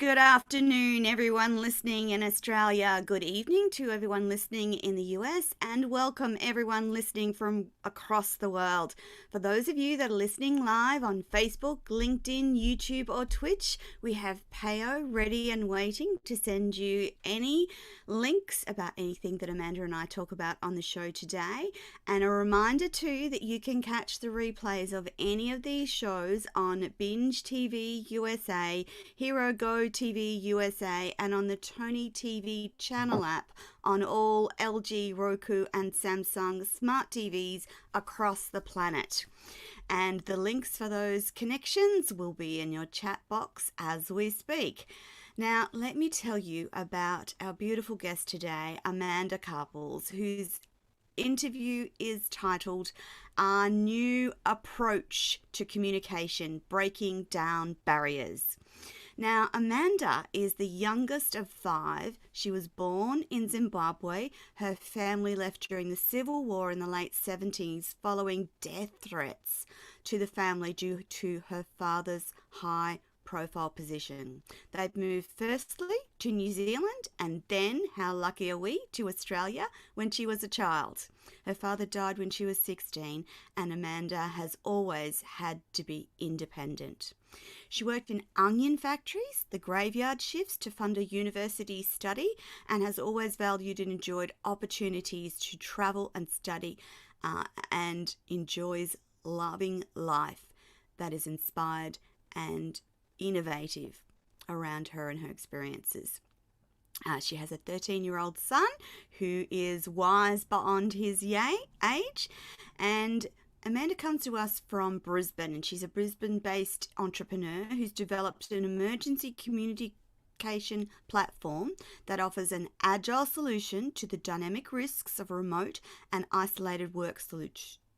Good afternoon, everyone listening in Australia. Good evening to everyone listening in the US, and welcome everyone listening from across the world. For those of you that are listening live on Facebook, LinkedIn, YouTube, or Twitch, we have Payo ready and waiting to send you any links about anything that Amanda and I talk about on the show today. And a reminder too that you can catch the replays of any of these shows on Binge TV USA, Hero Go TV USA, and on the Toni TV channel app on all LG, Roku, and Samsung smart TVs across the planet. And the links for those connections will be in your chat box as we speak. Now, let me tell you about our beautiful guest today, Amanda Karpeles, whose interview is titled Our New Approach to Communication, Breaking Down Barriers. Now, Amanda is the youngest of 5. She was born in Zimbabwe. Her family left during the Civil War in the late 70s following death threats to the family due to her father's high profile position. They've moved firstly to New Zealand and then, how lucky are we, to Australia when she was a child. Her father died when she was 16, and Amanda has always had to be independent. She worked in onion factories, the graveyard shifts to fund a university study, and has always valued and enjoyed opportunities to travel and study, and enjoys loving life that is inspired and innovative around her and her experiences. She has a 13-year-old son who is wise beyond his age, and Amanda comes to us from Brisbane, and she's a Brisbane-based entrepreneur who's developed an emergency communication platform that offers an agile solution to the dynamic risks of remote and isolated work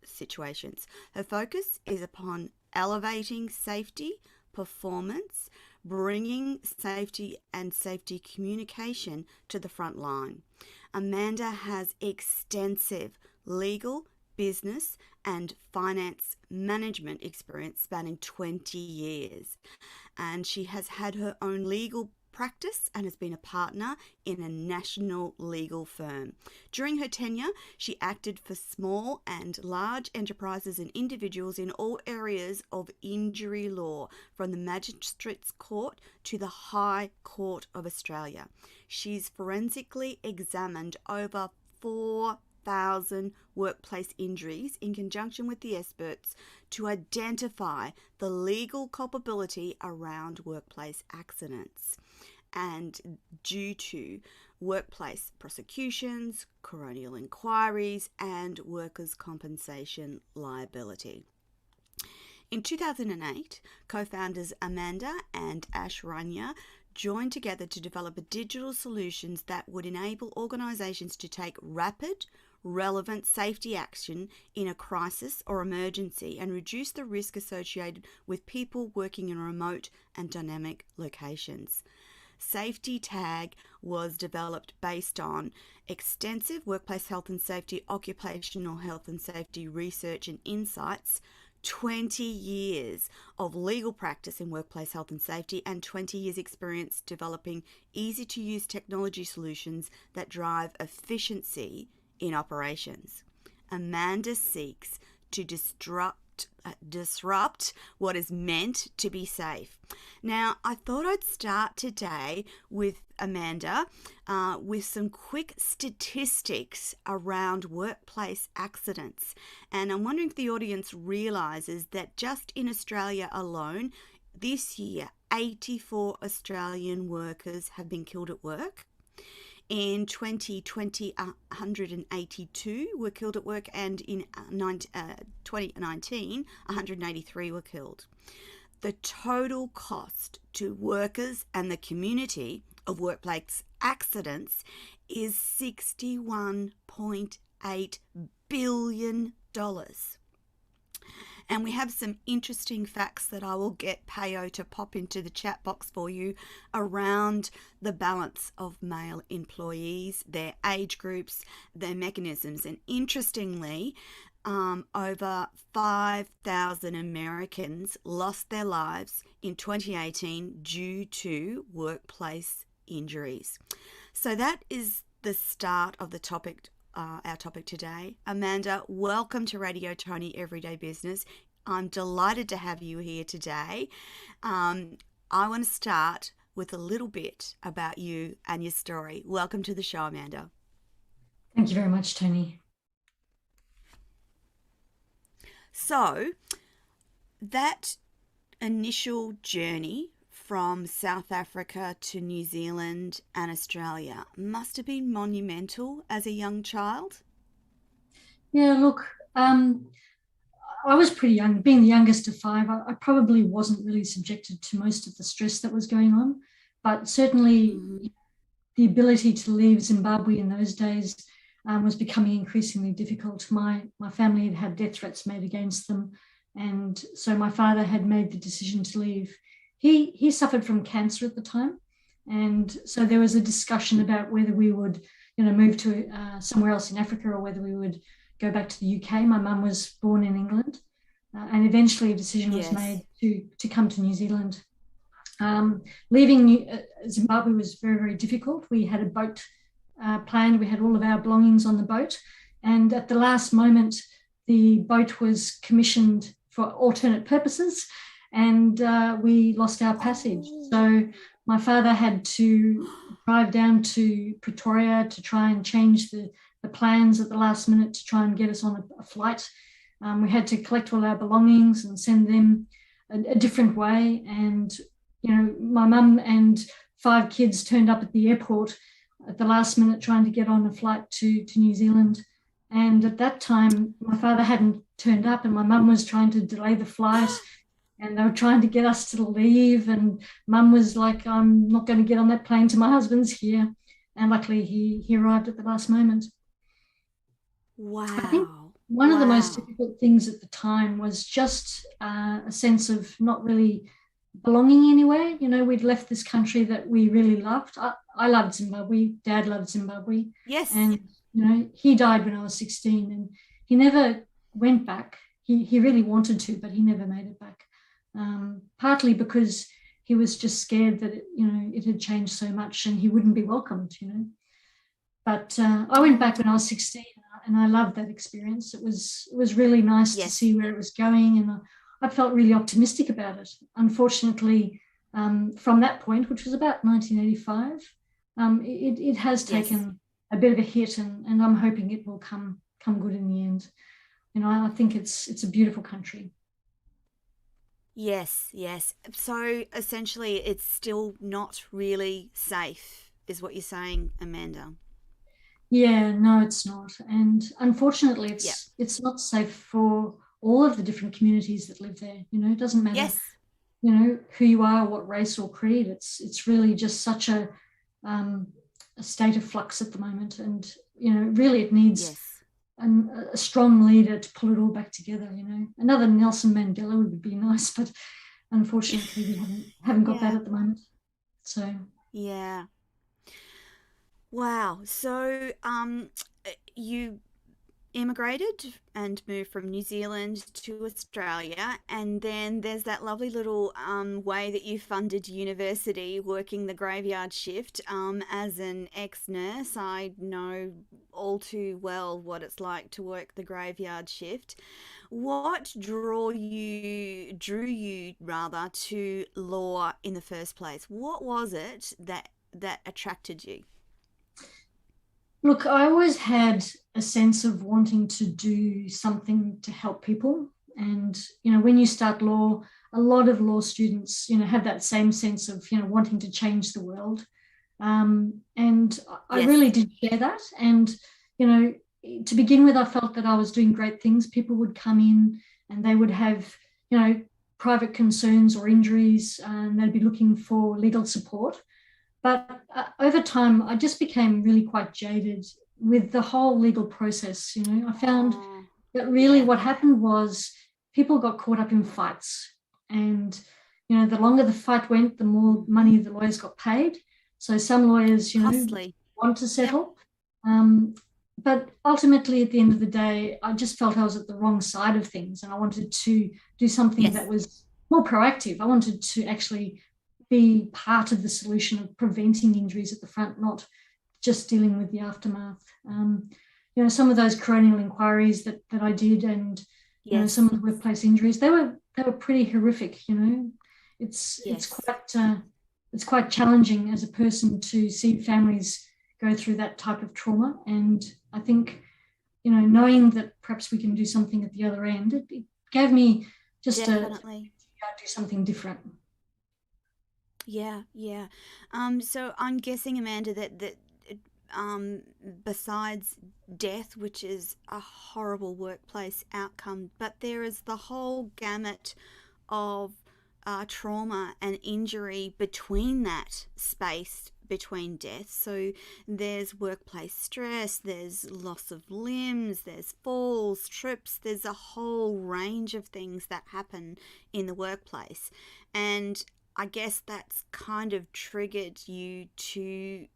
situations. Her focus is upon elevating safety, performance, bringing safety and safety communication to the front line. Amanda has extensive legal, business, and finance management experience spanning 20 years. And she has had her own legal practice and has been a partner in a national legal firm. During her tenure, she acted for small and large enterprises and individuals in all areas of injury law, from the Magistrates Court to the High Court of Australia. She's forensically examined over 4,000 workplace injuries in conjunction with the experts to identify the legal culpability around workplace accidents and due to workplace prosecutions, coronial inquiries, and workers' compensation liability. In 2008, co-founders Amanda and Ash Rania joined together to develop digital solutions that would enable organisations to take rapid, relevant safety action in a crisis or emergency and reduce the risk associated with people working in remote and dynamic locations. Safety Tag was developed based on extensive workplace health and safety, occupational health and safety research and insights, 20 years of legal practice in workplace health and safety, and 20 years experience developing easy-to-use technology solutions that drive efficiency in operations. Amanda seeks to disrupt what is meant to be safe. Now, I thought I'd start today with Amanda with some quick statistics around workplace accidents. And I'm wondering if the audience realises that just in Australia alone, this year, 84 Australian workers have been killed at work. In 2020, 182 were killed at work, and in 2019, 183 were killed. The total cost to workers and the community of workplace accidents is $61.8 billion. And we have some interesting facts that I will get Payo to pop into the chat box for you around the balance of male employees, their age groups, their mechanisms. And interestingly, over 5,000 Americans lost their lives in 2018 due to workplace injuries. So that is the start of the topic, our topic today. Amanda, welcome to Radio Toni Everyday Business. I'm delighted to have you here today. I want to start with a little bit about you and your story. Welcome to the show, Amanda. Thank you very much, Toni. So, that initial journey from South Africa to New Zealand and Australia must have been monumental as a young child. Yeah, look, I was pretty young. Being the youngest of five, I probably wasn't really subjected to most of the stress that was going on, but certainly the ability to leave Zimbabwe in those days was becoming increasingly difficult. My family had had death threats made against them, and so my father had made the decision to leave. He suffered from cancer at the time, and so there was a discussion about whether we would, move to somewhere else in Africa or whether we would go back to the UK. My mum was born in England, and eventually a decision was made to come to New Zealand. Leaving Zimbabwe was very, very difficult. We had a boat planned. We had all of our belongings on the boat, and at the last moment, the boat was commissioned for alternate purposes, and we lost our passage. So my father had to drive down to Pretoria to try and change the plans at the last minute to try and get us on a flight. We had to collect all our belongings and send them a different way. And, my mum and 5 kids turned up at the airport at the last minute trying to get on a flight to New Zealand. And at that time, my father hadn't turned up and my mum was trying to delay the flight. And they were trying to get us to leave. And mum was like, I'm not going to get on that plane till my husband's here. And luckily he arrived at the last moment. Wow. I think one of the most difficult things at the time was just a sense of not really belonging anywhere. We'd left this country that we really loved. I loved Zimbabwe. Dad loved Zimbabwe. Yes. And, he died when I was 16 and he never went back. He really wanted to, but he never made it back. Partly because he was just scared that it had changed so much and he wouldn't be welcomed. But I went back when I was 16 and I loved that experience. It was really nice to see where it was going, and I felt really optimistic about it. Unfortunately, from that point, which was about 1985, it has taken a bit of a hit, and I'm hoping it will come good in the end. I think it's a beautiful country. Yes. So essentially, it's still not really safe, is what you're saying, Amanda? Yeah, no, it's not. And unfortunately, it's not safe for all of the different communities that live there. It doesn't matter, who you are, what race or creed. It's really just such a state of flux at the moment. And, really it needs a strong leader to pull it all back together. Another Nelson Mandela would be nice, but unfortunately we haven't got that at the moment. So yeah. Wow. So you immigrated and moved from New Zealand to Australia, and then there's that lovely little way that you funded university working the graveyard shift. As an ex-nurse, I know all too well what it's like to work the graveyard shift. What drew you to law in the first place? What was it that attracted you? Look, I always had a sense of wanting to do something to help people. And, when you start law, a lot of law students, have that same sense of, wanting to change the world. And I really did share that. And, to begin with, I felt that I was doing great things. People would come in and they would have, private concerns or injuries, and they'd be looking for legal support. But over time, I just became really quite jaded with the whole legal process. I found that really what happened was people got caught up in fights. And, the longer the fight went, the more money the lawyers got paid. So some lawyers, Costly. want to Yep. settle. But ultimately, at the end of the day, I just felt I was at the wrong side of things, and I wanted to do something that Yes. was more proactive. I wanted to actually be part of the solution of preventing injuries at the front, not just dealing with the aftermath. Some of those coronial inquiries that I did, and Yes. some of the workplace injuries, they were pretty horrific. It's Yes. it's quite challenging as a person to see families go through that type of trauma. And I think, knowing that perhaps we can do something at the other end, it gave me just Definitely. do something different. Yeah, yeah. So I'm guessing, Amanda, that um, besides death, which is a horrible workplace outcome, but there is the whole gamut of trauma and injury between that space between deaths. So there's workplace stress, there's loss of limbs, there's falls, trips, there's a whole range of things that happen in the workplace. And I guess that's kind of triggered you to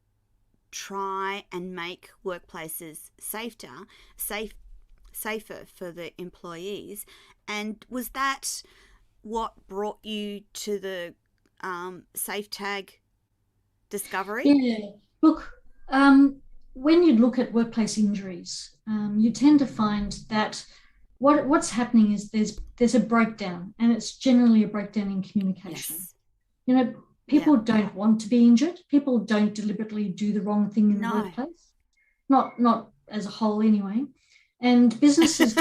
try and make workplaces safe, safer for the employees. And was that what brought you to the safe tag discovery? Yeah. Look, when you look at workplace injuries, you tend to find that what's happening is there's a breakdown, and it's generally a breakdown in communication. Yes. Yeah. People don't want to be injured. People don't deliberately do the wrong thing in the No. workplace, not as a whole anyway. And businesses,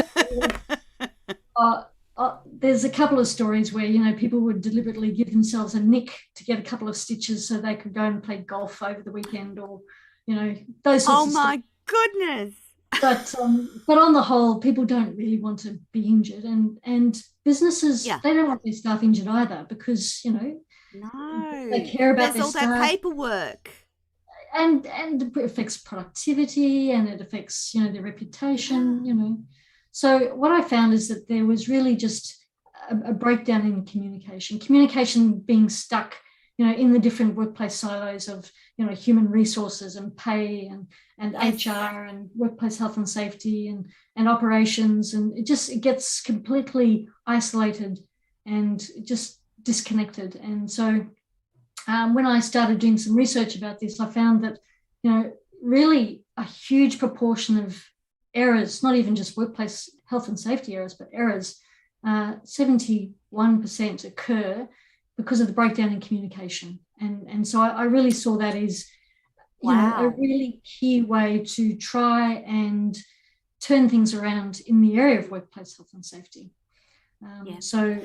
uh, there's a couple of stories where people would deliberately give themselves a nick to get a couple of stitches so they could go and play golf over the weekend, or those sorts Oh of stories. my goodness. But on the whole, people don't really want to be injured, and businesses, Yeah. they don't want their staff injured either, because they No. care about There's their all that staff, paperwork. and it affects productivity, and it affects their Yeah. reputation. So what I found is that there was really just a breakdown in communication being stuck in the different workplace silos of human resources and pay and Yes. HR and workplace health and safety and operations, and it gets completely isolated and just disconnected. And so when I started doing some research about this, I found that, really a huge proportion of errors, not even just workplace health and safety errors, but errors, 71% occur because of the breakdown in communication. And so I really saw that as, a Wow. really key way to try and turn things around in the area of workplace health and safety. Yeah. So,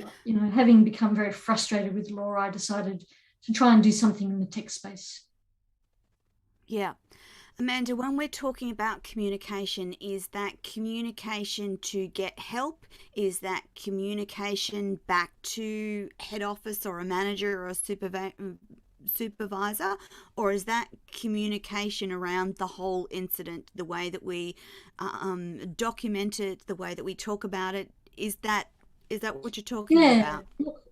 having become very frustrated with law, I decided to try and do something in the tech space. Yeah. Amanda, when we're talking about communication, is that communication to get help? Is that communication back to head office or a manager or a supervisor? Or is that communication around the whole incident, the way that we document it, the way that we talk about it? Is that what you're talking Yeah, about? look,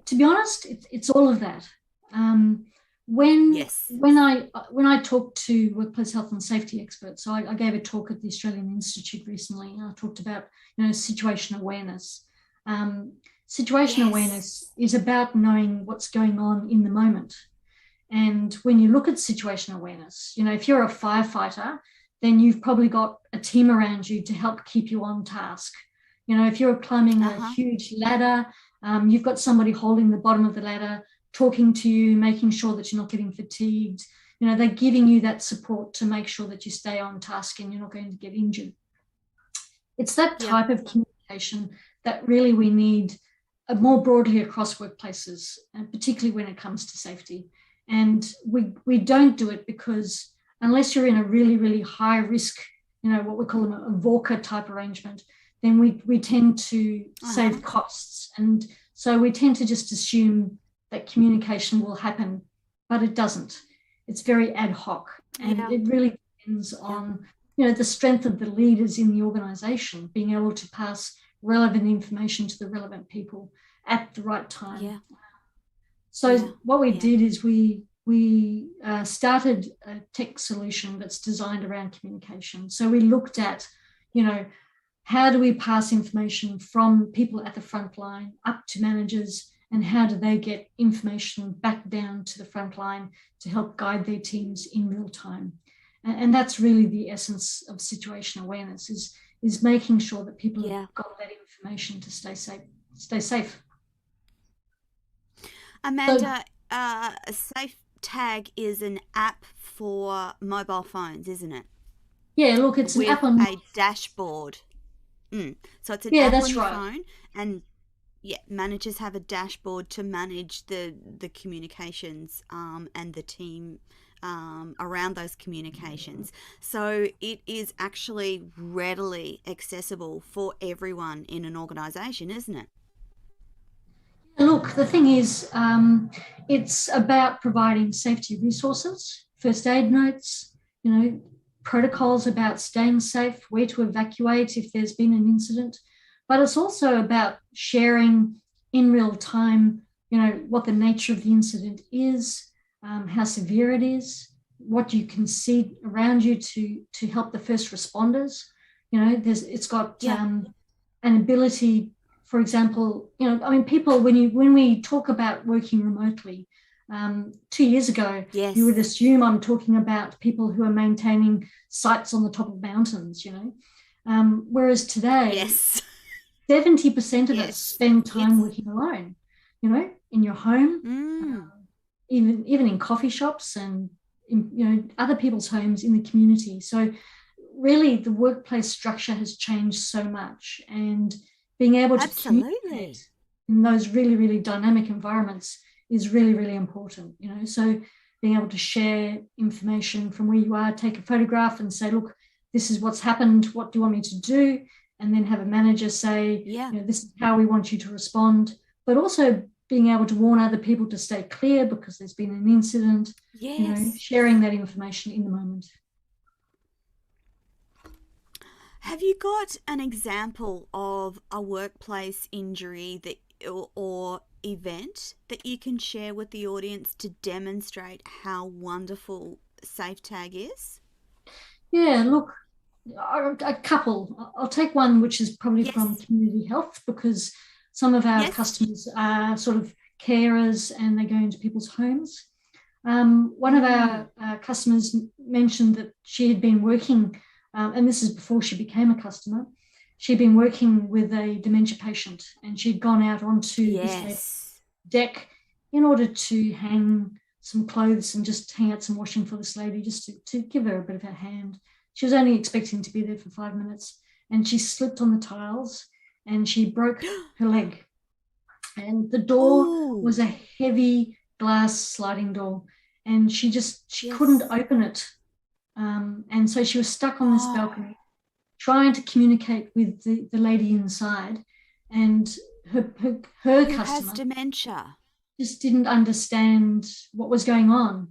to be honest, it's all of that. Um, when Yes. when I talk to workplace health and safety experts, so I gave a talk at the Australian Institute recently, and I talked about situation awareness. Um, Situation Yes. awareness is about knowing what's going on in the moment. And when you look at situation awareness, if you're a firefighter, then you've probably got a team around you to help keep you on task. If you're climbing Uh a huh. huge ladder, you've got somebody holding the bottom of the ladder, talking to you, making sure that you're not getting fatigued. They're giving you that support to make sure that you stay on task and you're not going to get injured. It's that Yep. type of communication that really we need more broadly across workplaces, and particularly when it comes to safety. And we don't do it because unless you're in a really, really high risk, what we call them a VORCA type arrangement, then we tend to Uh save huh. costs. And so we tend to just assume that communication will happen, but it doesn't. It's very ad hoc, and Yeah. it really depends Yeah. on the strength of the leaders in the organization being able to pass relevant information to the relevant people at the right time. Yeah. So what we did is we started a tech solution that's designed around communication. So we looked at, how do we pass information from people at the front line up to managers, and how do they get information back down to the front line to help guide their teams in real time. And that's really the essence of situational awareness, is making sure that people have got that information to stay safe. Amanda, Safe Tag is an app for mobile phones, isn't it? Yeah, look, it's an app on a dashboard. So it's an app on your phone, and managers have a dashboard to manage the communications and the team around those communications. So it is actually readily accessible for everyone in an organisation, isn't it? Look, the thing is, it's about providing safety resources, first aid notes, protocols about staying safe, where to evacuate if there's been an incident. But it's also about sharing in real time, what the nature of the incident is, how severe it is, what you can see around you to help the first responders. It's got an ability. For example, people, when we talk about working remotely, 2 years ago, you would assume I'm talking about people who are maintaining sites on the top of mountains, whereas today, 70% of us spend time working alone, in your home, even in coffee shops and in, other people's homes in the community. So really the workplace structure has changed so much, and being able to communicate in those really, really dynamic environments is really, really important, So being able to share information from where you are, take a photograph and say, look, this is what's happened, what do you want me to do? And then have a manager say, this is how we want you to respond. But also being able to warn other people to stay clear because there's been an incident, sharing that information in the moment. Have you got an example of a workplace injury that or event that you can share with the audience to demonstrate how wonderful SafeTag is? Yeah, look, a couple. I'll take one which is probably from community health, because some of our customers are sort of carers and they go into people's homes. One of our customers mentioned that she had been working, and this is before she became a customer, she'd been working with a dementia patient, and she'd gone out onto this deck in order to hang some clothes and just hang out some washing for this lady, just to give her a bit of a hand. She was only expecting to be there for 5 minutes, and she slipped on the tiles and she broke her leg. And the door was a heavy glass sliding door, and she couldn't open it. And so she was stuck on this balcony trying to communicate with the lady inside, and her customer has dementia just didn't understand what was going on,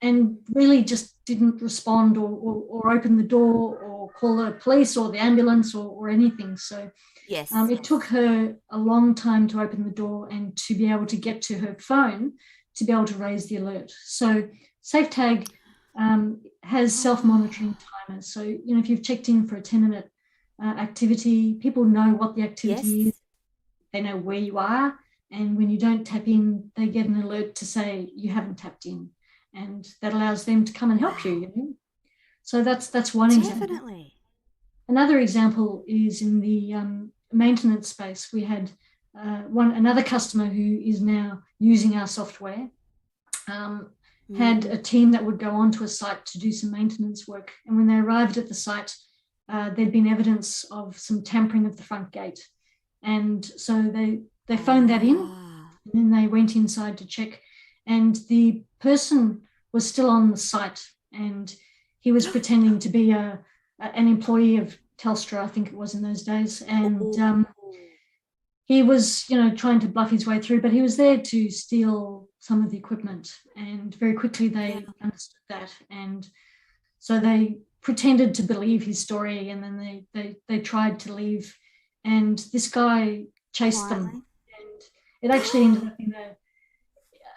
and really just didn't respond or open the door or call the police or the ambulance or anything. So it took her a long time to open the door and to be able to get to her phone to be able to raise the alert. So SafeTag has self-monitoring timers. So, if you've checked in for a 10-minute activity, people know what the activity is. They know where you are. And when you don't tap in, they get an alert to say you haven't tapped in. And that allows them to come and help you, So that's one example. Definitely. Another example is in the maintenance space. We had another customer who is now using our software, had a team that would go onto a site to do some maintenance work. And when they arrived at the site, there'd been evidence of some tampering of the front gate. And so they phoned that in, and then they went inside to check. And the person was still on the site, and he was pretending to be an employee of Telstra, I think it was in those days. And he was, trying to bluff his way through, but he was there to steal some of the equipment. And very quickly they understood that. And so they pretended to believe his story, and then they tried to leave and this guy chased them, Quietly. and it actually ended up in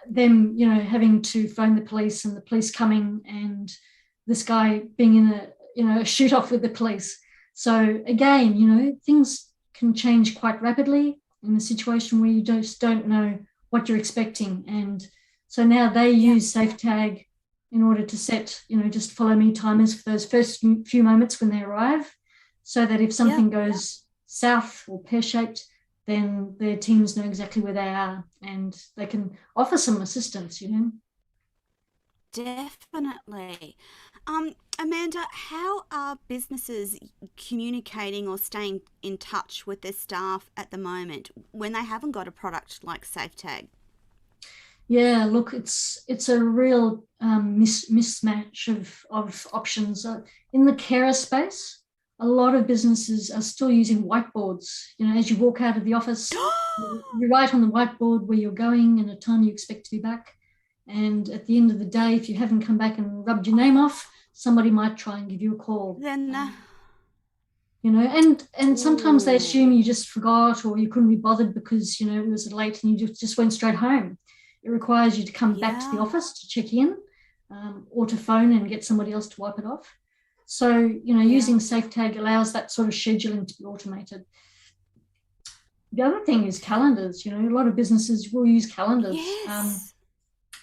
them, having to phone the police and the police coming, and this guy being in a shoot off with the police. So again, things can change quite rapidly in a situation where you just don't know what you're expecting. And so now they Yeah. use SafeTag in order to set, just follow me timers for those first few moments when they arrive, so that if Yeah. something goes south or pear-shaped, then their teams know exactly where they are and they can offer some assistance. Definitely. Amanda, how are businesses communicating or staying in touch with their staff at the moment when they haven't got a product like SafeTag? Yeah, look, it's a real mismatch of options. In the carer space, a lot of businesses are still using whiteboards. As you walk out of the office, you write on the whiteboard where you're going and a time you expect to be back. And at the end of the day, if you haven't come back and rubbed your name off, somebody might try and give you a call. Then, And sometimes they assume ooh, you just forgot or you couldn't be bothered because it was late and you just went straight home. It requires you to come back to the yeah, office to check in, or to phone and get somebody else to wipe it off. So yeah, using SafeTag allows that sort of scheduling to be automated. The other thing is calendars. A lot of businesses will use calendars. yes,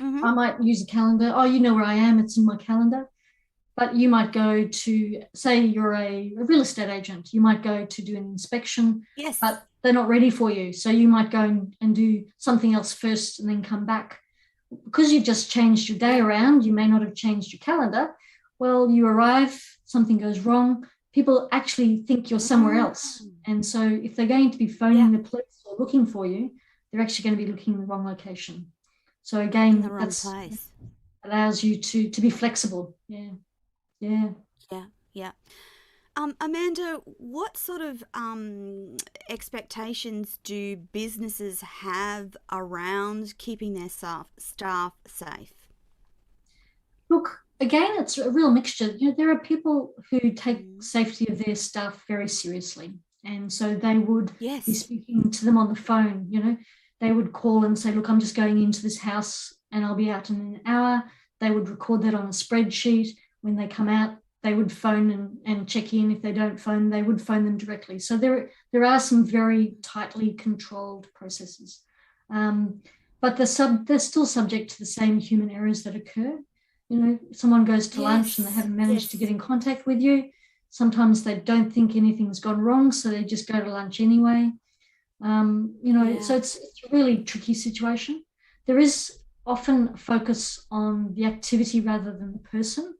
mm-hmm. I might use a calendar. Oh, you know where I am, it's in my calendar. But you might go to, say you're a real estate agent, you might go to do an inspection, Yes, but they're not ready for you. So you might go and do something else first and then come back. Because you've just changed your day yeah, around, you may not have changed your calendar. Well, you arrive, something goes wrong, people actually think you're somewhere mm, else. And so if they're going to be yeah, phoning the police or looking for you, they're actually going to be looking in the wrong location. So in the again, wrong that's place. allows you to be flexible. Yeah. Yeah. Yeah, yeah. Amanda, what sort of expectations do businesses have around keeping their staff safe? Look, again, it's a real mixture. There are people who take Mm. safety of their staff very seriously. And so they would be Yes. speaking to them on the phone. They would call and say, look, I'm just going into this house and I'll be out in an hour. They would record that on a spreadsheet. When they come out, they would phone and check in. If they don't phone, they would phone them directly. So there are some very tightly controlled processes. But they're still subject to the same human errors that occur. Someone goes to lunch and they Yes. haven't managed to get Yes. in contact with you. Sometimes they don't think anything's gone wrong, so they just go to lunch anyway. So Yeah. it's a really tricky situation. There is often a focus on the activity rather than the person,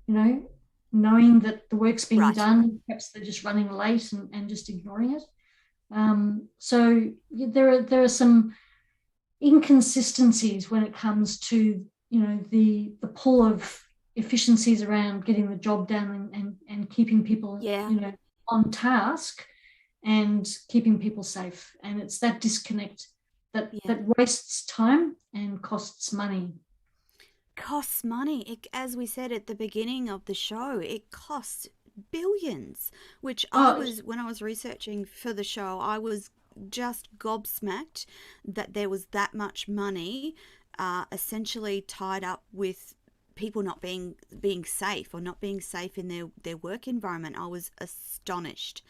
you know, knowing that the work's being Right. done, perhaps they're just running late and just ignoring it. So there are some inconsistencies when it comes to the pull of efficiencies around getting the job done and keeping people Yeah. on task and keeping people safe, and it's that disconnect Yeah. that wastes time and costs money. Costs money. As we said at the beginning of the show, it costs billions, which Oh when I was researching for the show, I was just gobsmacked that there was that much money essentially tied up with people not being safe or not being safe in their work environment. I was astonished.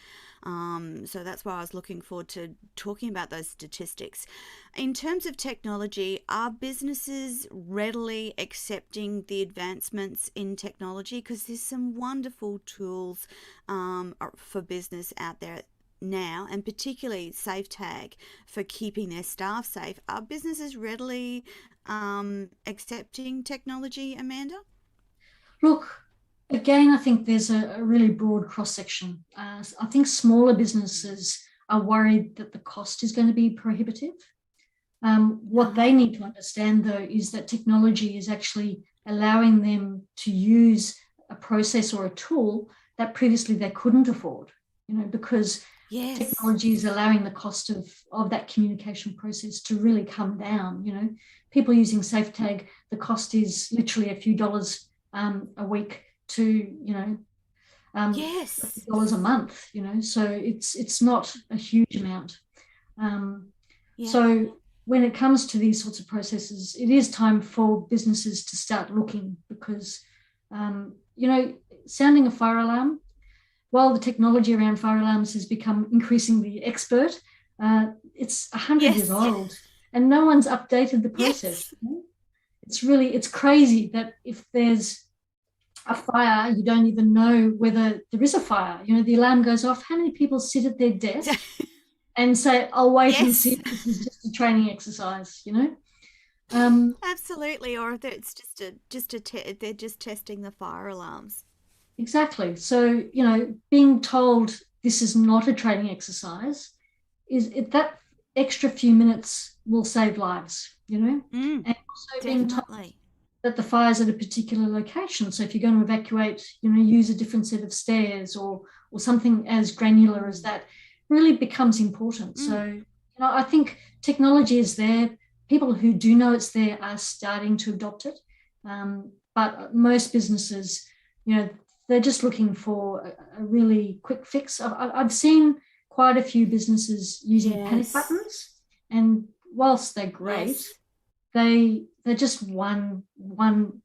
So that's why I was looking forward to talking about those statistics. In terms of technology, are businesses readily accepting the advancements in technology? Because there's some wonderful tools for business out there now, and particularly SafeTag for keeping their staff safe. Are businesses readily accepting technology, Amanda? look, again, I think there's a really broad cross section. I think smaller businesses are worried that the cost is going to be prohibitive. What they Ah, need to understand, though, is that technology is actually allowing them to use a process or a tool that previously they couldn't afford, because yes. technology is allowing the cost of that communication process to really come down. People using SafeTag, the cost is literally a few dollars a week to, Yes. $50 a month, so it's not a huge amount. Yeah. So when it comes to these sorts of processes, it is time for businesses to start looking because, sounding a fire alarm, while the technology around fire alarms has become increasingly expert, it's 100 years Yes. old and no one's updated the process. Yes. It's crazy that if there's a fire, you don't even know whether there is a fire. The alarm goes off. How many people sit at their desk and say, I'll wait and see Yes. if this is just a training exercise? Um, Absolutely. Or if it's they're just testing the fire alarms. exactly. So, being told this is not a training exercise that extra few minutes will save lives. Mm, And also being told definitely. that the fire's at a particular location. So if you're going to evacuate, use a different set of stairs or something as granular as Mm, that really becomes important. mm. So, I think technology is there. People who do know it's there are starting to adopt it. But most businesses, they're just looking for a really quick fix. I've seen quite a few businesses using panic Yes. buttons, and whilst they're great, Yes. they're just one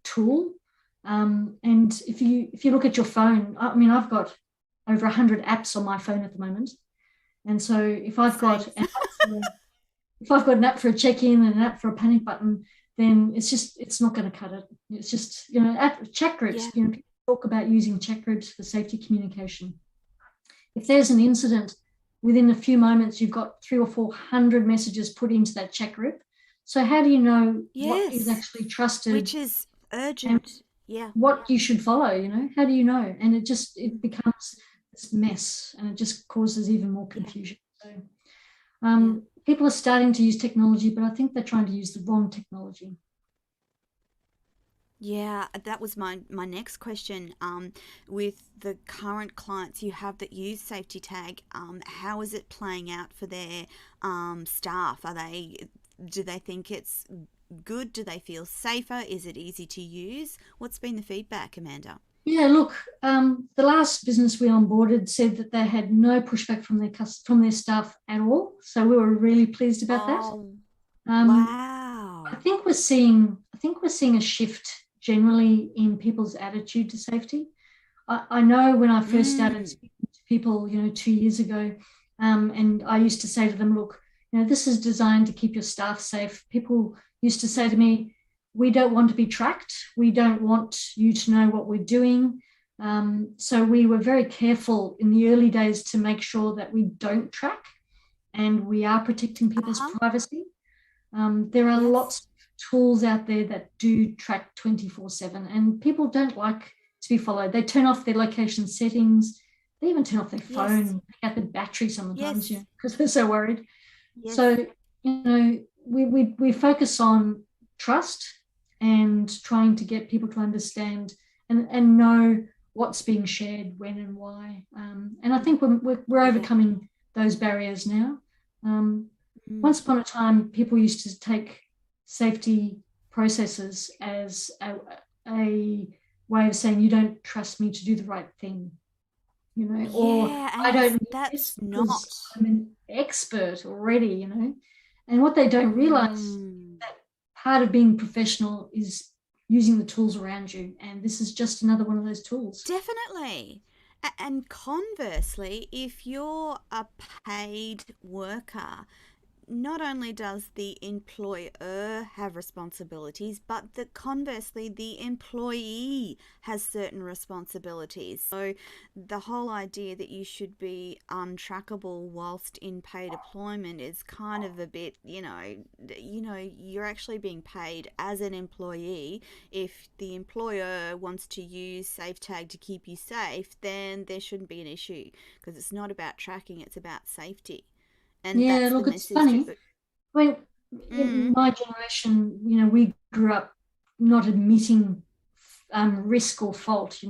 tool. And if you look at your phone, I mean, I've got over 100 apps on my phone at the moment, and so Same. if I've got an app for a check-in and an app for a panic button, then it's not going to cut it. It's just chat groups. Yeah. People talk about using chat groups for safety communication. If there's an incident, within a few moments, you've got 300 or 400 messages put into that chat group. So how do you know what is Yes. actually trusted Which is and urgent. Yeah. what you should follow? How do you know? And it becomes this mess, and it just causes even more Yeah. confusion. So Yeah. people are starting to use technology, but I think they're trying to use the wrong technology. Yeah, that was my next question. With the current clients you have that use Safety Tag, how is it playing out for their staff? Do they think it's good? Do they feel safer? Is it easy to use? What's been the feedback, Amanda? Yeah, look, the last business we onboarded said that they had no pushback from their staff at all. So we were really pleased about that. Oh, Um, I wow. think we're seeing a shift generally in people's attitude to safety. I know when I first started Mm, speaking to people, 2 years ago, and I used to say to them, look, this is designed to keep your staff safe. People used to say to me, we don't want to be tracked. We don't want you to know what we're doing. So we were very careful in the early days to make sure that we don't track and we are protecting people's uh-huh. privacy. There are Yes. lots of tools out there that do track 24/7, and people don't like to be followed. They turn off their location settings. They even turn off their Yes. phone, take out the battery sometimes, Yes. because they're so worried. Yes. So, we focus on trust and trying to get people to understand and know what's being shared, when and why. And I think we're Yeah. overcoming those barriers now. Um, Mm. Once upon a time, people used to take safety processes as a way of saying, you don't trust me to do the right thing, or Yeah, I and don't need this that's because not. I'm an expert already. And what they don't realize Mm. that part of being professional is using the tools around you. And this is just another one of those tools. Definitely. And conversely, if you're a paid worker, not only does the employer have responsibilities, but conversely, the employee has certain responsibilities. So, the whole idea that you should be untrackable whilst in paid employment is kind of a bit, you're actually being paid as an employee. If the employer wants to use SafeTag to keep you safe, then there shouldn't be an issue because it's not about tracking; it's about safety, and Yeah, that's the look, it's message. funny. I mean, in Mm. my generation, we grew up not admitting risk or fault.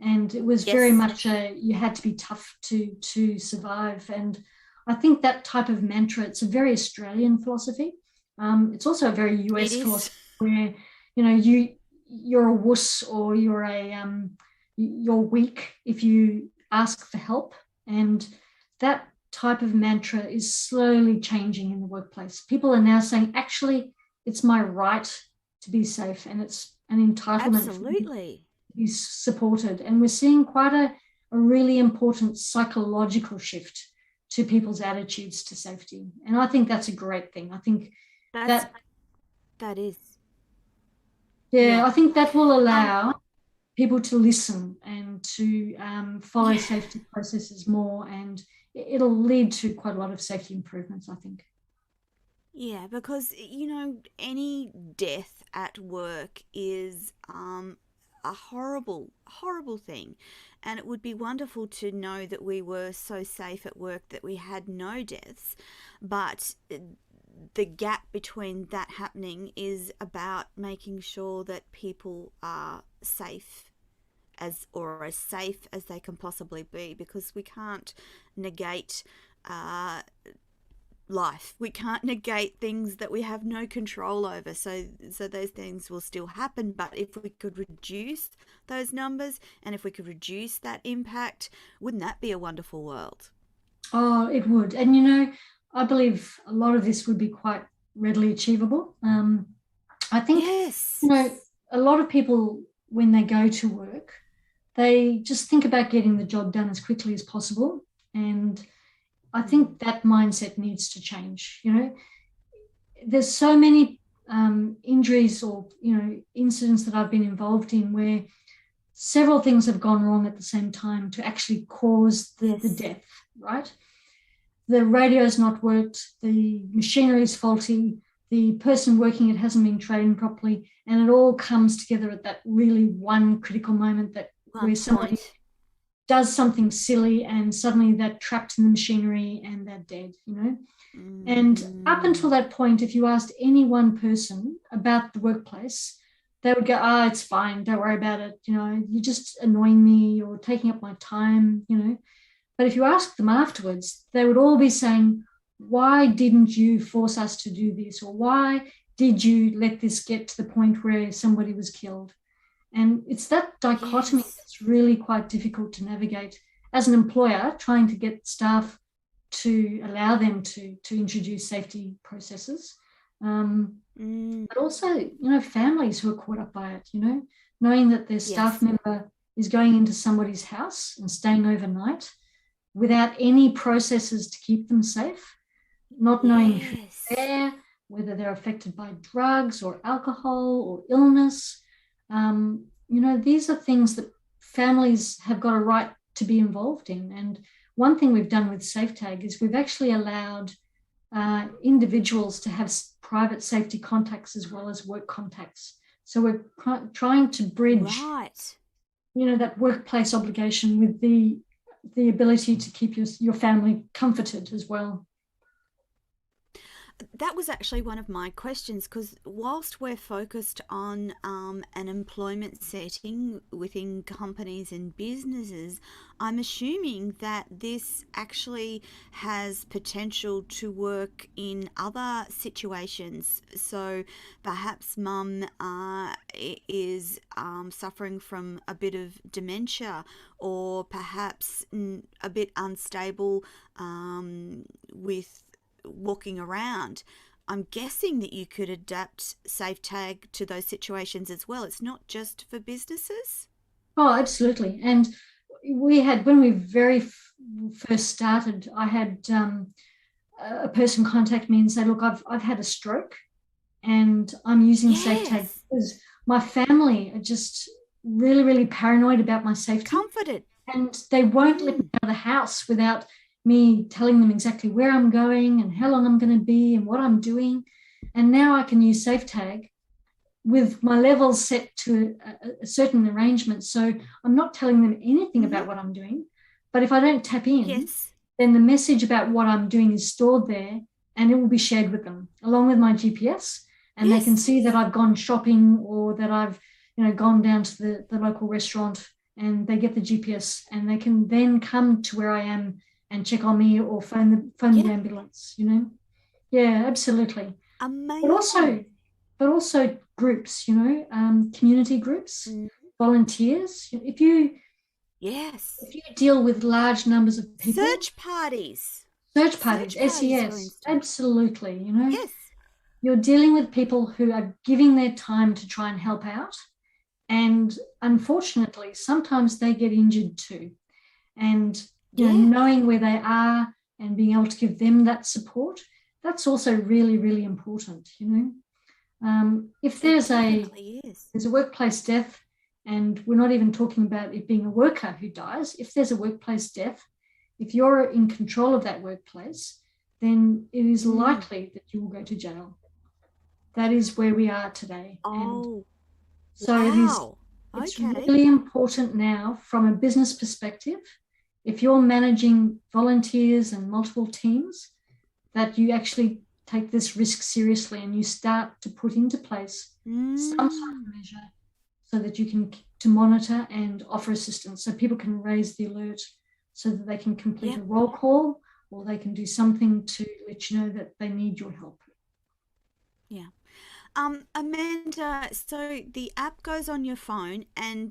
And it was very Yes, much you had to be tough to survive. And I think that type of mantra, it's a very Australian philosophy. It's also a very it US is. philosophy where, you're a wuss or you're a you're weak if you ask for help. And that type of mantra is slowly changing in the workplace. People are now saying, actually, it's my right to be safe, and it's an entitlement for me Absolutely. to be supported. And we're seeing quite a really important psychological shift to people's attitudes to safety. And I think that's a great thing. I think That's that, that is. yeah, Yeah. I think that will Um allow people to listen and to follow yeah. safety processes more, and it'll lead to quite a lot of safety improvements, I think. Yeah, because any death at work is a horrible, horrible thing. And it would be wonderful to know that we were so safe at work that we had no deaths. But the gap between that happening is about making sure that people are safe as safe as they can possibly be, because we can't negate uh, life. We can't negate things that we have no control over. So those things will still happen, but if we could reduce those numbers and if we could reduce that impact, wouldn't that be a wonderful world? Oh, it would. And, I believe a lot of this would be quite readily achievable. I think, Yes. you know, a lot of people, when they go to work, they just think about getting the job done as quickly as possible. And I Mm. think that mindset needs to change. There's so many injuries or incidents that I've been involved in where several things have gone wrong at the same time to actually cause the Yes. death, right? The radio's not worked, the machinery is faulty, the person working it hasn't been trained properly, and it all comes together at that really one critical moment that One where somebody point. does something silly and suddenly they're trapped in the machinery and they're dead. And up until Mm. that point, if you asked any one person about the workplace, they would go, it's fine, don't worry about it. You're just annoying me or taking up my time. But if you ask them afterwards, they would all be saying, why didn't you force us to do this? Or why did you let this get to the point where somebody was killed? And it's that dichotomy Yes. that's really quite difficult to navigate as an employer, trying to get staff to allow them to introduce safety processes. Mm. But also, families who are caught up by it, knowing that their staff Yes. member is going into somebody's house and staying overnight without any processes to keep them safe, not knowing who's Yes. there, whether they're affected by drugs or alcohol or illness. These are things that families have got a right to be involved in. And one thing we've done with SafeTag is we've actually allowed individuals to have private safety contacts as well as work contacts. So we're trying to bridge, Right. that workplace obligation with the ability to keep your family comforted as well. That was actually one of my questions, because whilst we're focused on an employment setting within companies and businesses, I'm assuming that this actually has potential to work in other situations. So perhaps mum is suffering from a bit of dementia, or perhaps a bit unstable with walking around. I'm guessing that you could adapt SafeTag to those situations as well. It's not just for businesses. Oh, absolutely. And we had, when we very first started, I had a person contact me and say, look, I've had a stroke and I'm using SafeTag Yes. because my family are just really, really paranoid about my safety. Comforted. And they won't let me Mm. out of the house without me telling them exactly where I'm going and how long I'm going to be and what I'm doing. And now I can use SafeTag with my levels set to a certain arrangement. So I'm not telling them anything Mm-hmm. about what I'm doing. But if I don't tap in, Yes. then the message about what I'm doing is stored there and it will be shared with them along with my GPS. And they can Yes. see that I've gone shopping or that I've gone down to the local restaurant, and they get the GPS and they can then come to where I am and check on me or phone the Yeah. ambulance. Yeah, absolutely. But Amazing. also, but also groups, community groups, Mm. volunteers. Yes. If you deal with large numbers of people, Search parties. search parties, Search parties, for SES, instance. absolutely. Yes. You're dealing with people who are giving their time to try and help out. And unfortunately, sometimes they get injured too. And, Yeah. knowing where they are and being able to give them that support, that's also really, really important, If It there's a definitely is. there's a workplace death, and we're not even talking about it being a worker who dies, if there's a workplace death, if you're in control of that workplace, then it is Mm. likely that you will go to jail. That is where we are today. And Oh, so wow. it's Okay. really important now from a business perspective, if you're managing volunteers and multiple teams, that you actually take this risk seriously and you start to put into place some sort Mm. of measure so that you can to monitor and offer assistance, so people can raise the alert so that they can complete Yeah. a roll call or they can do something to let you know that they need your help. Yeah. Amanda, so the app goes on your phone and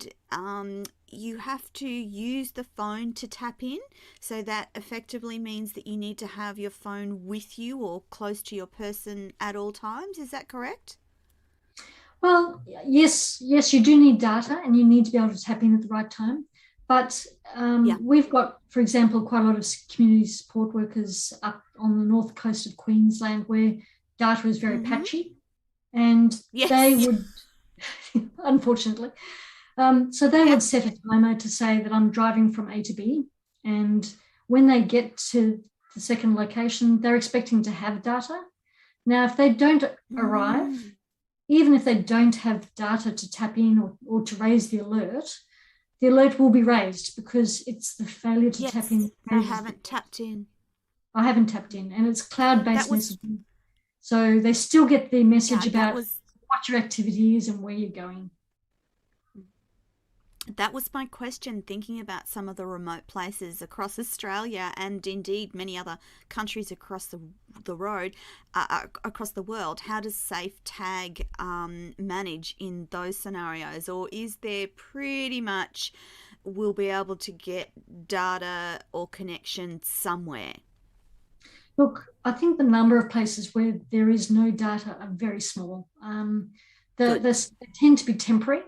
you have to use the phone to tap in. So that effectively means that you need to have your phone with you or close to your person at all times. Is that correct? Well, yes, you do need data and you need to be able to tap in at the right time. But Yeah. we've got, for example, quite a lot of community support workers up on the north coast of Queensland where data is very Mm-hmm. patchy, and they Yes. would, unfortunately, so they Yeah. would set a timer to say that I'm driving from A to B, and when they get to the second location, they're expecting to have data. Now, if they don't arrive, Mm. even if they don't have data to tap in or to raise the alert will be raised because it's the failure to tap in Yes. that They raises the haven't alert. tapped in. I haven't tapped in, and it's That cloud-based was, messaging. So they still get the message yeah, that about was what your activity is and where you're going. That was my question, thinking about some of the remote places across Australia and indeed many other countries across the road, across the world. How does Safe Tag manage in those scenarios? Or is there pretty much we'll be able to get data or connection somewhere? Look, I think the number of places where there is no data are very small. Good. They tend to be temporary.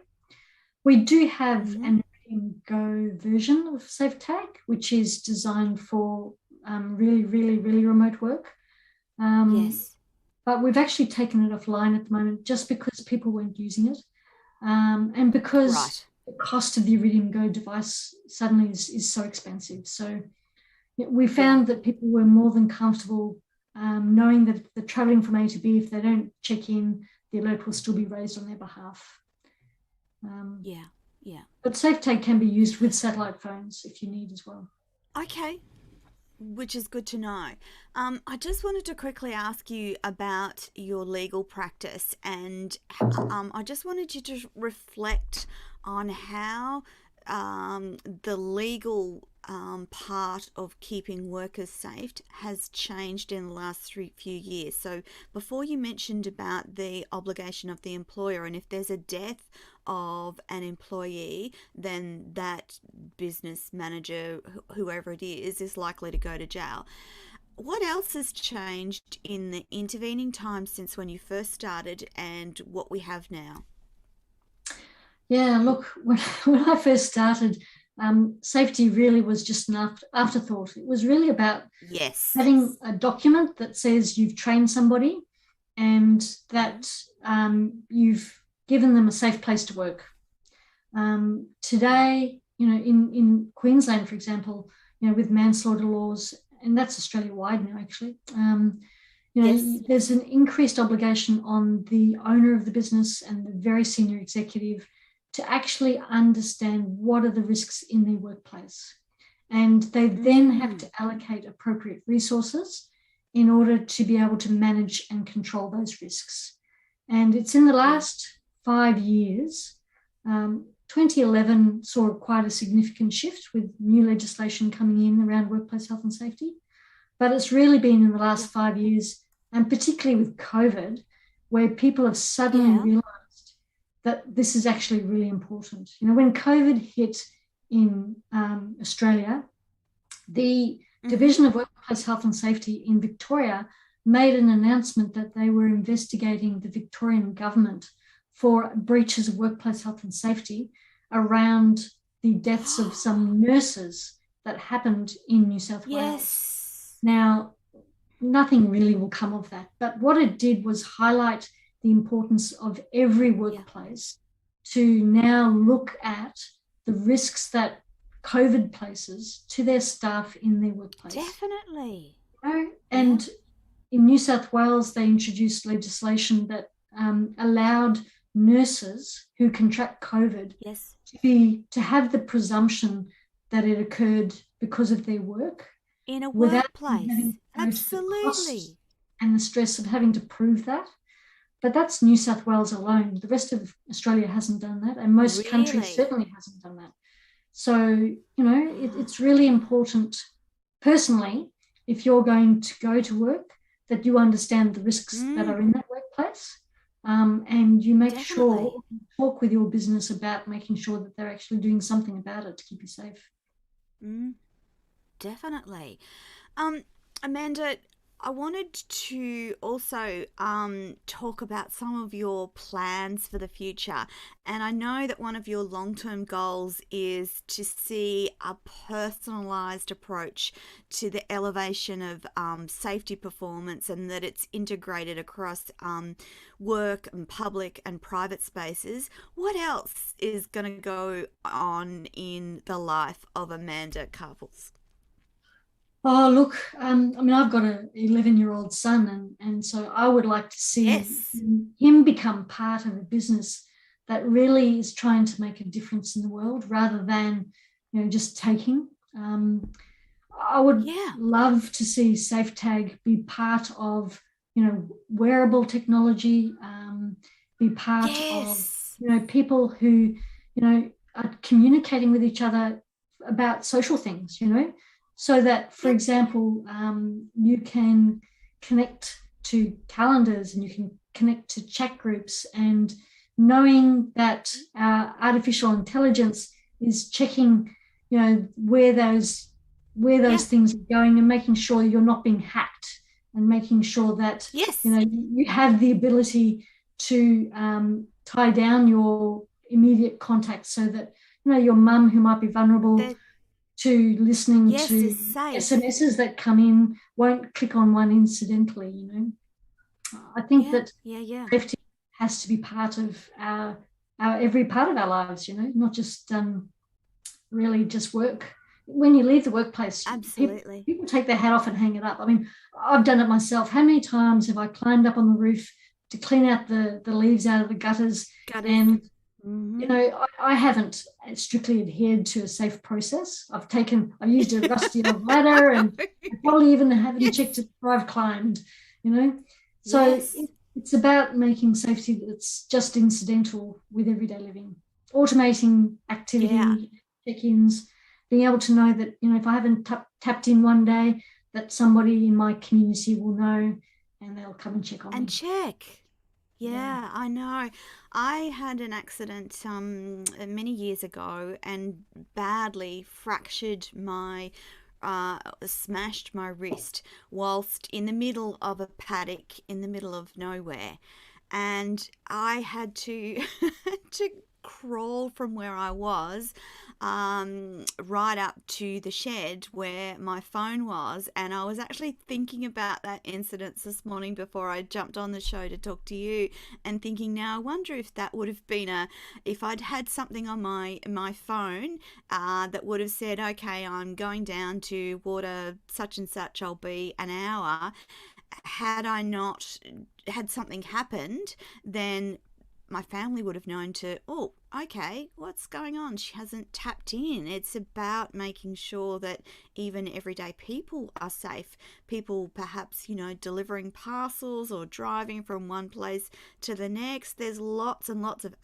We do have Mm-hmm. an Go version of SafeTag, which is designed for really, really, really remote work. Um, Yes. but we've actually taken it offline at the moment just because people weren't using it, and because Right. the cost of the Iridium Go device suddenly is so expensive. So we Yeah. found that people were more than comfortable knowing that they're traveling from A to B. If they don't check in, the alert will still be raised on their behalf. Um, Yeah. Yeah. but SafeTag can be used with satellite phones if you need as well. Okay. Which is good to know. I just wanted to quickly ask you about your legal practice, and I just wanted you to reflect on how the legal part of keeping workers safe has changed in the last few years. So, before you mentioned about the obligation of the employer, and if there's a death of an employee, then that business manager, whoever it is likely to go to jail. What else has changed in the intervening time since when you first started and what we have now? Yeah, look, when I first started, safety really was just an afterthought. It was really about Yes. having a document that says you've trained somebody and Mm-hmm. that you've given them a safe place to work. Today, in Queensland, for example, with manslaughter laws, and that's Australia wide now, actually. Yes. There's an increased obligation on the owner of the business and the very senior executive to actually understand what are the risks in their workplace. And they then have Mm. to allocate appropriate resources in order to be able to manage and control those risks. And it's in the Yeah. last 5 years. 2011 saw quite a significant shift with new legislation coming in around workplace health and safety. But it's really been in the Yeah. last 5 years, and particularly with COVID, where people have suddenly Yeah. realized that this is actually really important. When COVID hit in Australia, the Division of Workplace Health and Safety in Victoria made an announcement that they were investigating the Victorian government for breaches of workplace health and safety around the deaths of some nurses that happened in New South Wales. Yes. Now, nothing really will come of that, but what it did was highlight the importance of every workplace to now look at the risks that COVID places to their staff in their workplace. Definitely. And in New South Wales, they introduced legislation that allowed nurses who contract COVID to have the presumption that it occurred because of their work in a without workplace. Absolutely. And the stress of having to prove that. But that's New South Wales alone. The rest of Australia hasn't done that, and most countries certainly hasn't done that. So, it's really important, personally, if you're going to go to work, that you understand the risks that are in that workplace, and you make sure, talk with your business about making sure that they're actually doing something about it to keep you safe. Definitely. Amanda, I wanted to also talk about some of your plans for the future. And I know that one of your long-term goals is to see a personalised approach to the elevation of safety performance, and that it's integrated across work and public and private spaces. What else is going to go on in the life of Amanda Karpeles? Oh, look, I've got an 11-year-old son, and so I would like to see him become part of a business that really is trying to make a difference in the world rather than, just taking. I would love to see SafeTag be part of, wearable technology, be part of, people who, are communicating with each other about social things, so that, for example, you can connect to calendars and you can connect to chat groups, and knowing that artificial intelligence is checking, where those things are going, and making sure you're not being hacked, and making sure that you have the ability to tie down your immediate contacts, so that your mum, who might be vulnerable to listening to SMSs that come in, won't click on one incidentally. I think that safety has to be part of our every part of our lives, not just really just work. When you leave the workplace, people take their hat off and hang it up. I mean, I've done it myself. How many times have I climbed up on the roof to clean out the leaves out of the gutters? And I haven't strictly adhered to a safe process. I've used a rusty old ladder, and I probably even haven't checked it before I've climbed, So it's about making safety that's just incidental with everyday living, automating activity, check-ins, being able to know that, if I haven't tapped in one day, that somebody in my community will know, and they'll come and check on me. And check. Yeah, I know. I had an accident many years ago and badly fractured smashed my wrist whilst in the middle of a paddock in the middle of nowhere. And I had to to crawl from where I was right up to the shed where my phone was. And I was actually thinking about that incident this morning before I jumped on the show to talk to you, and thinking, now I wonder if that would have been if I'd had something on my phone that would have said, okay, I'm going down to water such and such, I'll be an hour. Had I not had something happened, then my family would have known to, oh, okay, what's going on? She hasn't tapped in. It's about making sure that even everyday people are safe. People perhaps, delivering parcels or driving from one place to the next. There's lots and lots of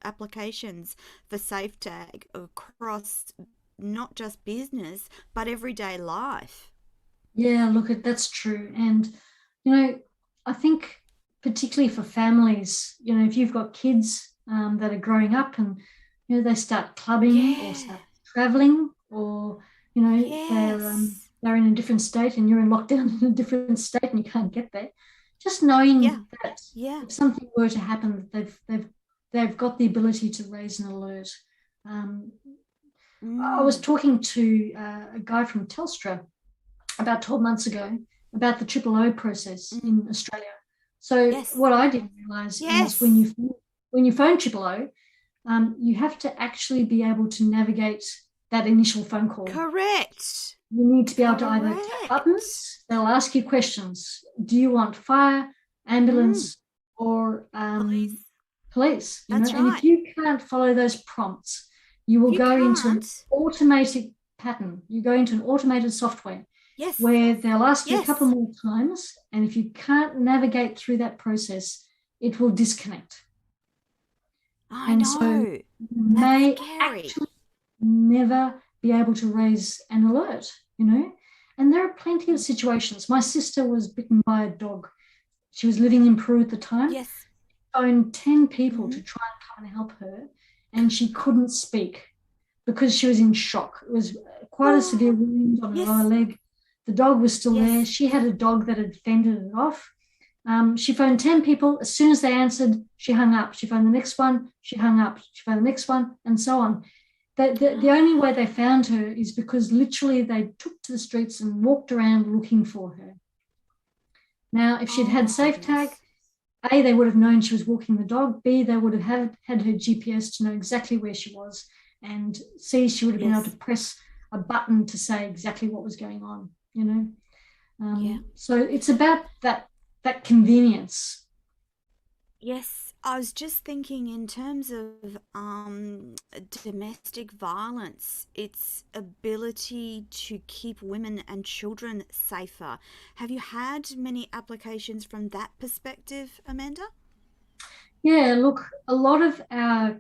applications for SafeTag across not just business, but everyday life. Yeah, look, that's true. And, I think particularly for families, if you've got kids that are growing up, and they start clubbing or Yeah. start traveling, or Yes. they're in a different state and you're in lockdown in a different state and you can't get there. Just Yeah. knowing that Yeah. if something were to happen, they've got the ability to raise an alert. Um, I was Mm. talking to a guy from Telstra about 12 months ago about the triple O process Mm. in Australia. So Yes. what I didn't realize is Yes. when you phone triple O, you have to actually be able to navigate that initial phone call. Correct. You need to be able to either tap Correct. buttons. They'll ask you questions. Do you want fire, Mm. ambulance, or Police. police? That's And if right. you can't follow those prompts, you will If you go into an can't, automated pattern. You go into an automated software yes. where they'll ask you a couple Yes. more times, and if you can't navigate through that process, it will disconnect. I And so you know. That's may scary. actually never be able to raise an alert. And there are plenty of Mm. situations. My sister was bitten by a dog. She was living in Peru at the time, Yes. phoned 10 people Mm-hmm. to try and come and help her, and she couldn't speak because she was in shock. It was quite a severe Oh, wound on her lower yes. leg. The dog was still there. Yes. She had a dog that had fended it off. She phoned 10 people. As soon as they answered, she hung up. She phoned the next one, she hung up. She phoned the next one, and so on. The only way they found her is because literally they took to the streets and walked around looking for her. Now, if she'd Oh had my safe tag, goodness. A, they would have known she was walking the dog. B, they would have had her GPS to know exactly where she was. And C, she would have been able Yes. to press a button to say exactly what was going on. Yeah. So it's about that convenience. Yes, I was just thinking in terms of domestic violence, its ability to keep women and children safer. Have you had many applications from that perspective, Amanda? Yeah, look, a lot of our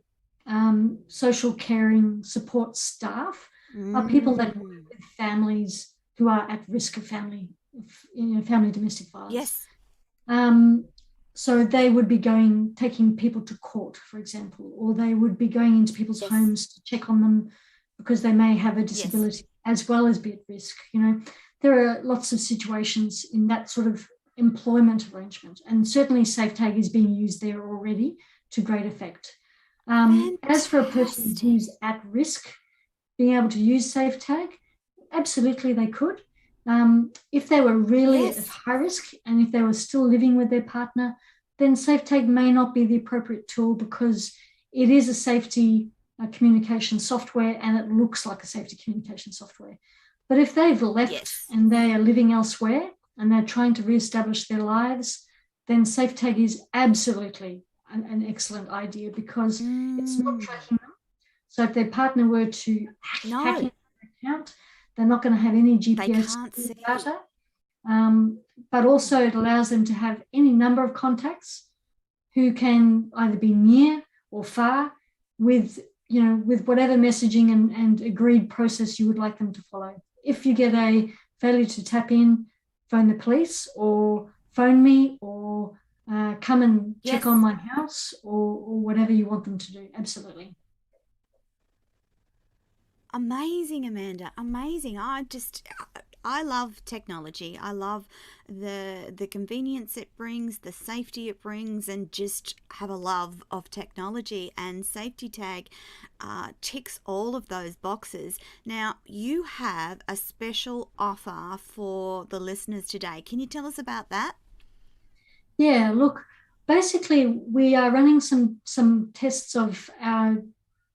social caring support staff are people that work Mm. with families who are at risk of family domestic violence. Yes, Um, so they would be taking people to court, for example, or they would be going into people's yes, homes to check on them because they may have a yes, disability as well as be at risk. There are lots of situations in that sort of employment arrangement, and certainly SafeTag is being used there already to great effect. As for a person fantastic. who's at risk, being able to use SafeTag, absolutely they could. If they were really at Yes, high risk and if they were still living with their partner, then SafeTag may not be the appropriate tool because it is a safety communication software and it looks like a safety communication software. But if they've left yes. and they are living elsewhere and they're trying to reestablish their lives, then SafeTag is absolutely an excellent idea because it's not Mm. tracking them. So if their partner were to hack No, into their account, they're not going to have any they GPS can't see. data. But also it allows them to have any number of contacts who can either be near or far with whatever messaging and agreed process you would like them to follow. If you get a failure to tap in, phone the police or phone me or come and check on Yes. my house or whatever you want them to do. Absolutely. Amazing, Amanda. Amazing. I love technology. I love the convenience it brings, the safety it brings, and just have a love of technology. And Safety Tag ticks all of those boxes. Now, you have a special offer for the listeners today. Can you tell us about that? Yeah, look, basically we are running some tests of our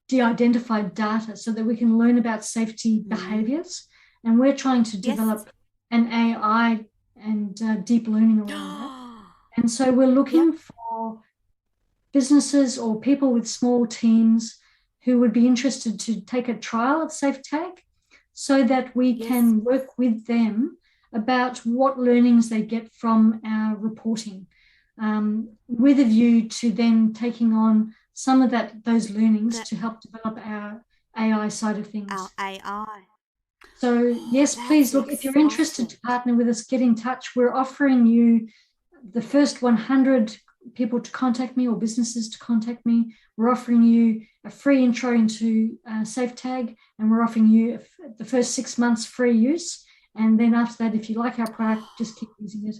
de-identified data so that we can learn about safety Mm. behaviors. And we're trying to Yes. develop an AI and deep learning around that. And so we're Yep. looking for businesses or people with small teams who would be interested to take a trial of SafeTag so that we Yes. can work with them about what learnings they get from our reporting, with a view to then taking on some of those learnings The to help develop our AI side of our things. AI. So Oh, yes, please that's look, if you're interested to exciting. partner with us, get in touch. We're offering you the first 100 people to contact me or businesses to contact me. We're offering you a free intro into SafeTag, and we're offering you the first 6 months free use. And then after that, if you like our product, just keep using it.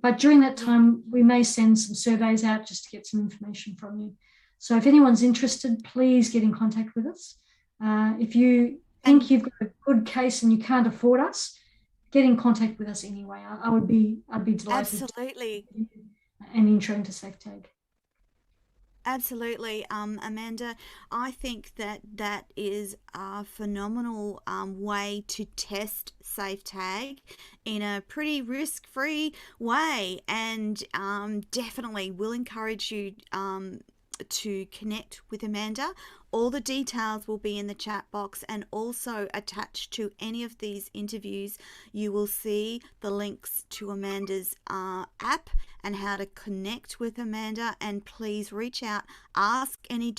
But during that Yeah. time, we may send some surveys out just to get some information from you. So if anyone's interested, please get in contact with us. If you think And you've got a good case and you can't afford us, get in contact with us anyway. I'd be delighted to absolutely. give you an intro into SafeTag. Absolutely, Amanda. I think that that is a phenomenal way to test SafeTag in a pretty risk-free way, and definitely will encourage you to connect with Amanda. All the details will be in the chat box, and also attached to any of these interviews, you will see the links to Amanda's app and how to connect with Amanda. And please reach out, ask any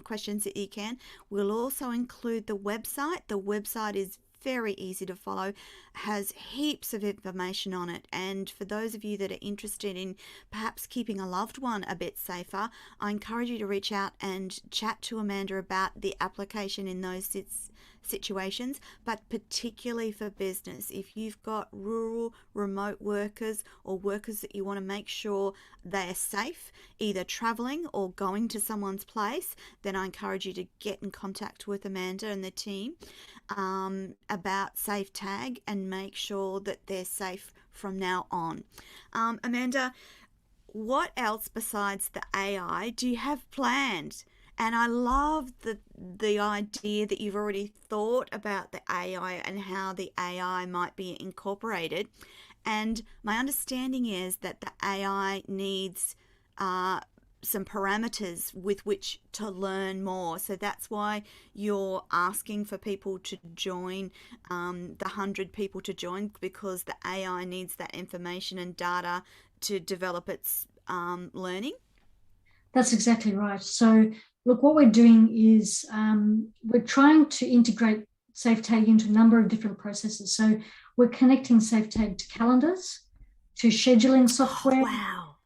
questions that you can. We'll also include the website. The website is very easy to follow, has heaps of information on it. And for those of you that are interested in perhaps keeping a loved one a bit safer, I encourage you to reach out and chat to Amanda about the application in those situations, but particularly for business. If you've got rural, remote workers or workers that you want to make sure they are safe, either traveling or going to someone's place, then I encourage you to get in contact with Amanda and the team about SafeTag and make sure that they're safe from now on. Amanda, what else besides the AI do you have planned? And I love the idea that you've already thought about the AI and how the AI might be incorporated. And my understanding is that the AI needs uh, some parameters with which to learn more. So that's why you're asking for people to join, the 100 people to join, because the AI needs that information and data to develop its learning. That's exactly right. So, look, what we're doing is we're trying to integrate SafeTag into a number of different processes. So, we're connecting SafeTag to calendars, to scheduling Oh, software, wow.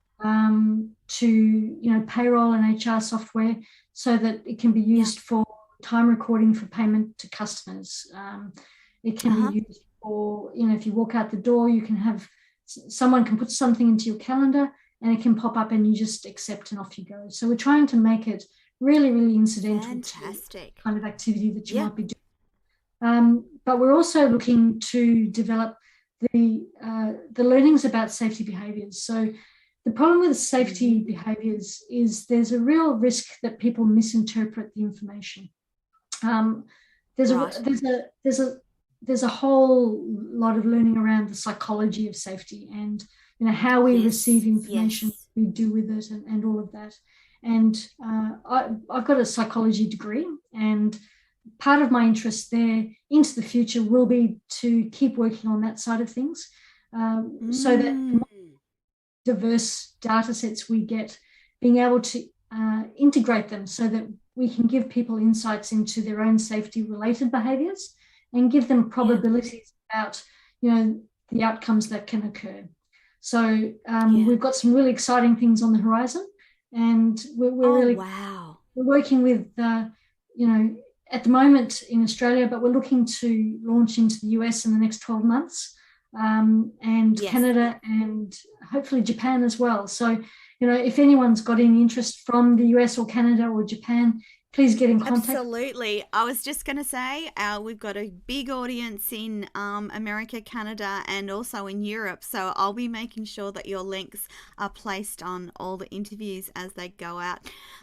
to payroll and HR software, so that it can be Yeah. used for time recording for payment to customers. It Uh can be huh. used for if you walk out the door, you can have someone can put something into your calendar and it can pop up and you just accept and off you go. So we're trying to make it really, really incidental to the Fantastic. kind of activity that you Yeah. might be doing. But we're also looking to develop the learnings about safety behaviours. So the problem with safety Mm-hmm. behaviours is there's a real risk that people misinterpret the information. Um, there's a Right. there's a there's a there's a whole lot of learning around the psychology of safety and how we receive Yes. information, Yes. we do with it, and all of that. And I've got a psychology degree, and part of my interest there into the future will be to keep working on that side of things, so that the more Mm. diverse data sets we get, being able to integrate them so that we can give people insights into their own safety related behaviors and give them Yeah. probabilities about the outcomes that can occur. So Yeah. we've got some really exciting things on the horizon, and we're Oh, really wow. we're working with at the moment in Australia, but we're looking to launch into the US in the next 12 months, and Yes. Canada, and hopefully Japan as well. So, if anyone's got any interest from the US or Canada or Japan, please get in contact. Absolutely. I was just going to say, we've got a big audience in America, Canada, and also in Europe. So I'll be making sure that your links are placed on all the interviews as they go out.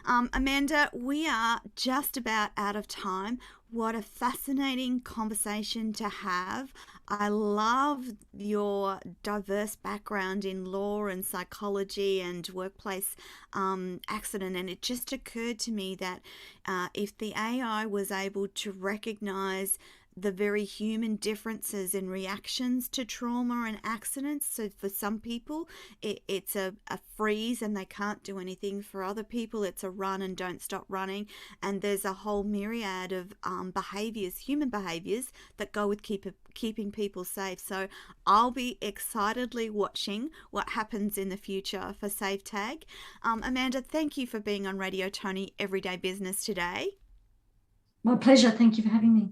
Amanda, we are just about out of time. What a fascinating conversation to have. I love your diverse background in law and psychology and workplace accident. And it just occurred to me that if the AI was able to recognize the very human differences in reactions to trauma and accidents. So for some people, it's a freeze and they can't do anything. For other people, it's a run and don't stop running. And there's a whole myriad of behaviors, human behaviors, that go with keeping people safe. So I'll be excitedly watching what happens in the future for SafeTag. Amanda, thank you for being on Radio Toni Everyday Business today. My pleasure. Thank you for having me.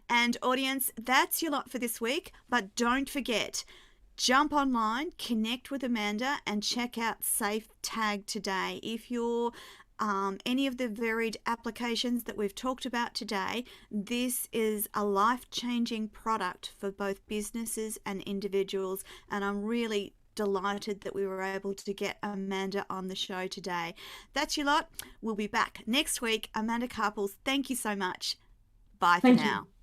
And audience, that's your lot for this week. But don't forget, jump online, connect with Amanda, and check out SafeTag today. If you're any of the varied applications that we've talked about today, this is a life-changing product for both businesses and individuals. And I'm really delighted that we were able to get Amanda on the show today. That's your lot. We'll be back next week. Amanda Karpeles, thank you so much. Bye for Thank now. you.